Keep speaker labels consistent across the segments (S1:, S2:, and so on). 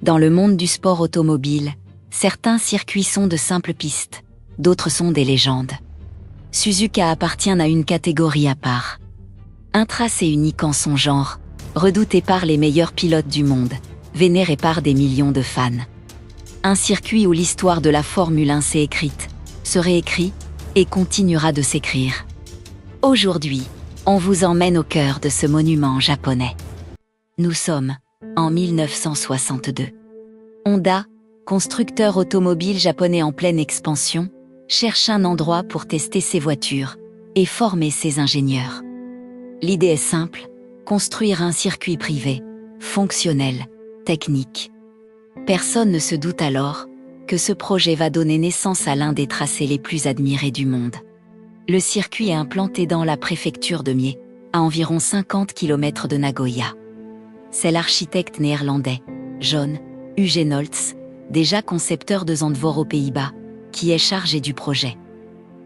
S1: Dans le monde du sport automobile, certains circuits sont de simples pistes, d'autres sont des légendes. Suzuka appartient à une catégorie à part. Un tracé unique en son genre, redouté par les meilleurs pilotes du monde, vénéré par des millions de fans. Un circuit où l'histoire de la Formule 1 s'est écrite, se réécrit et continuera de s'écrire. Aujourd'hui, on vous emmène au cœur de ce monument japonais. Nous sommes en 1962. Honda, constructeur automobile japonais en pleine expansion, cherche un endroit pour tester ses voitures et former ses ingénieurs. L'idée est simple, construire un circuit privé, fonctionnel, technique. Personne ne se doute alors que ce projet va donner naissance à l'un des tracés les plus admirés du monde. Le circuit est implanté dans la préfecture de Mie, à environ 50 km de Nagoya. C'est l'architecte néerlandais, John Hugenholtz, déjà concepteur de Zandvoort aux Pays-Bas, qui est chargé du projet.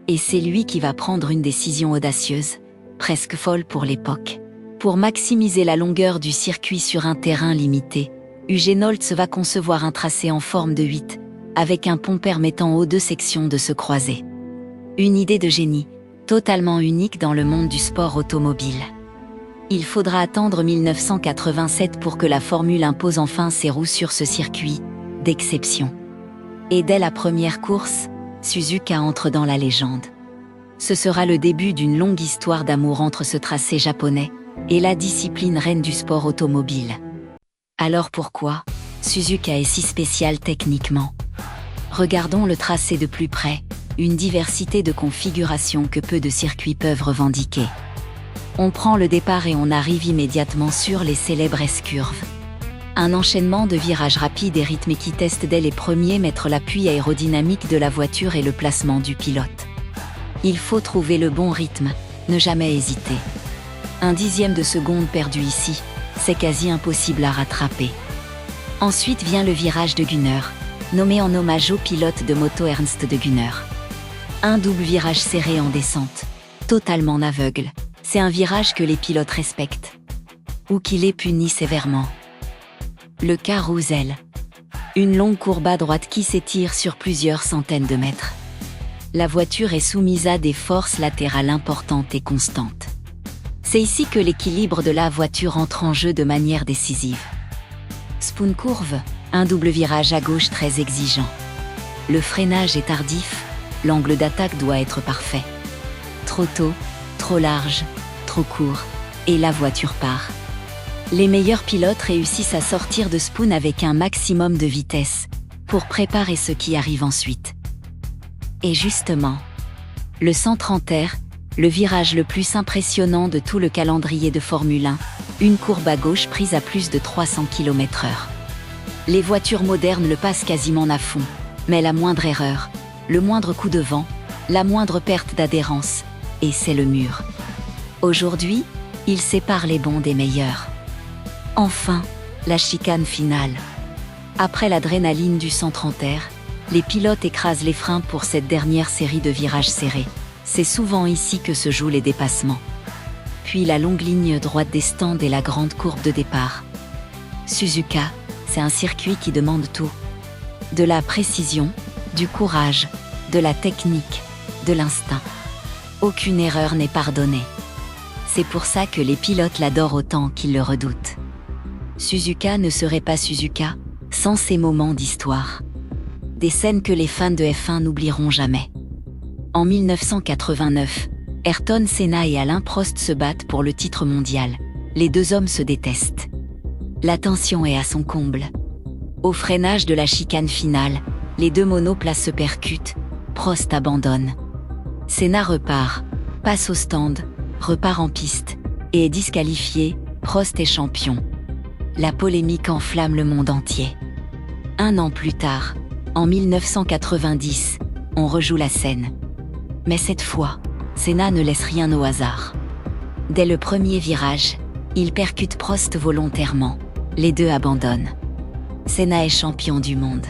S1: Et c'est lui qui va prendre une décision audacieuse, presque folle pour l'époque. Pour maximiser la longueur du circuit sur un terrain limité, Hugenholtz va concevoir un tracé en forme de 8, avec un pont permettant aux deux sections de se croiser. Une idée de génie, totalement unique dans le monde du sport automobile. Il faudra attendre 1987 pour que la Formule 1 pose enfin ses roues sur ce circuit, d'exception. Et dès la première course, Suzuka entre dans la légende. Ce sera le début d'une longue histoire d'amour entre ce tracé japonais et la discipline reine du sport automobile. Alors pourquoi Suzuka est si spécial techniquement? Regardons le tracé de plus près, une diversité de configurations que peu de circuits peuvent revendiquer. On prend le départ et on arrive immédiatement sur les célèbres S-curves. Un enchaînement de virages rapides et rythmés qui testent dès les premiers mètres l'appui aérodynamique de la voiture et le placement du pilote. Il faut trouver le bon rythme, ne jamais hésiter. 1/10 de seconde perdu ici, c'est quasi impossible à rattraper. Ensuite vient le virage de Gunner, nommé en hommage au pilote de moto Ernst de Gunner. Un double virage serré en descente, totalement aveugle, c'est un virage que les pilotes respectent. Ou qui les punit sévèrement. Le carrousel. Une longue courbe à droite qui s'étire sur plusieurs centaines de mètres. La voiture est soumise à des forces latérales importantes et constantes. C'est ici que l'équilibre de la voiture entre en jeu de manière décisive. Spoon Curve, un double virage à gauche très exigeant. Le freinage est tardif, l'angle d'attaque doit être parfait. Trop tôt, trop large, trop court, et la voiture part. Les meilleurs pilotes réussissent à sortir de Spoon avec un maximum de vitesse, pour préparer ce qui arrive ensuite. Et justement, le 130R, le virage le plus impressionnant de tout le calendrier de Formule 1, une courbe à gauche prise à plus de 300 km/h. Les voitures modernes le passent quasiment à fond, mais la moindre erreur, le moindre coup de vent, la moindre perte d'adhérence, et c'est le mur. Aujourd'hui, il sépare les bons des meilleurs. Enfin, la chicane finale. Après l'adrénaline du 130R, les pilotes écrasent les freins pour cette dernière série de virages serrés. C'est souvent ici que se jouent les dépassements. Puis la longue ligne droite des stands et la grande courbe de départ. Suzuka, c'est un circuit qui demande tout. De la précision, du courage, de la technique, de l'instinct. Aucune erreur n'est pardonnée. C'est pour ça que les pilotes l'adorent autant qu'ils le redoutent. Suzuka ne serait pas Suzuka sans ces moments d'histoire. Des scènes que les fans de F1 n'oublieront jamais. En 1989, Ayrton Senna et Alain Prost se battent pour le titre mondial. Les deux hommes se détestent. La tension est à son comble. Au freinage de la chicane finale, les deux monoplaces se percutent, Prost abandonne. Senna repart, passe au stand, repart en piste, et est disqualifié, Prost est champion. La polémique enflamme le monde entier. Un an plus tard, en 1990, on rejoue la scène. Mais cette fois, Senna ne laisse rien au hasard. Dès le premier virage, il percute Prost volontairement. Les deux abandonnent. Senna est champion du monde.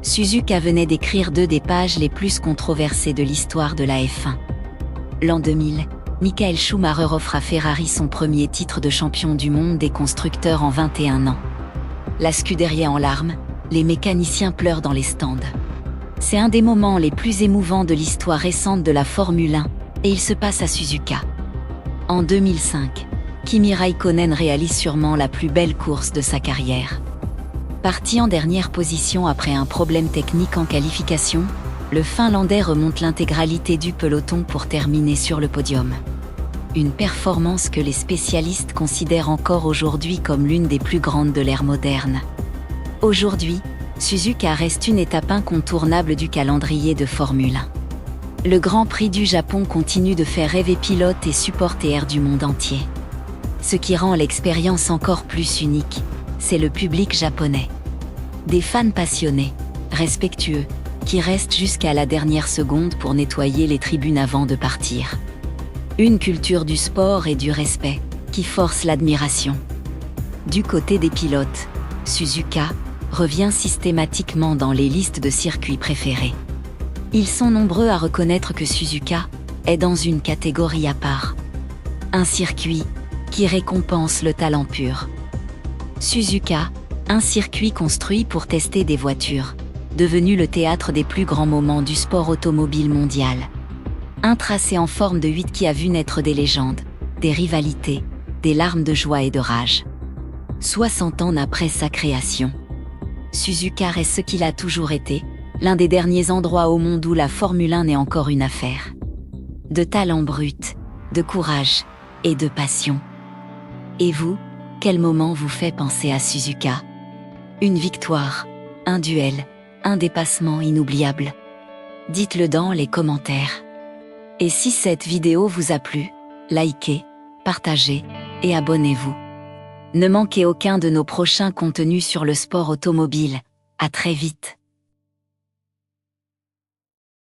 S1: Suzuka venait d'écrire 2 des pages les plus controversées de l'histoire de la F1. L'an 2000, Michael Schumacher offre à Ferrari son premier titre de champion du monde des constructeurs en 21 ans. La Scuderia en larmes, les mécaniciens pleurent dans les stands. C'est un des moments les plus émouvants de l'histoire récente de la Formule 1, et il se passe à Suzuka. En 2005, Kimi Raikkonen réalise sûrement la plus belle course de sa carrière. Parti en dernière position après un problème technique en qualification, le Finlandais remonte l'intégralité du peloton pour terminer sur le podium. Une performance que les spécialistes considèrent encore aujourd'hui comme l'une des plus grandes de l'ère moderne. Aujourd'hui, Suzuka reste une étape incontournable du calendrier de Formule 1. Le Grand Prix du Japon continue de faire rêver pilotes et supporters du monde entier. Ce qui rend l'expérience encore plus unique, c'est le public japonais. Des fans passionnés, respectueux, qui restent jusqu'à la dernière seconde pour nettoyer les tribunes avant de partir. Une culture du sport et du respect, qui force l'admiration. Du côté des pilotes, Suzuka revient systématiquement dans les listes de circuits préférés. Ils sont nombreux à reconnaître que Suzuka est dans une catégorie à part. Un circuit qui récompense le talent pur. Suzuka, un circuit construit pour tester des voitures, devenu le théâtre des plus grands moments du sport automobile mondial. Un tracé en forme de 8 qui a vu naître des légendes, des rivalités, des larmes de joie et de rage. 60 ans après sa création, Suzuka reste ce qu'il a toujours été, l'un des derniers endroits au monde où la Formule 1 est encore une affaire. De talent brut, de courage et de passion. Et vous, quel moment vous fait penser à Suzuka? Une victoire, un duel, un dépassement inoubliable? Dites-le dans les commentaires. Et si cette vidéo vous a plu, likez, partagez et abonnez-vous. Ne manquez aucun de nos prochains contenus sur le sport automobile. À très vite.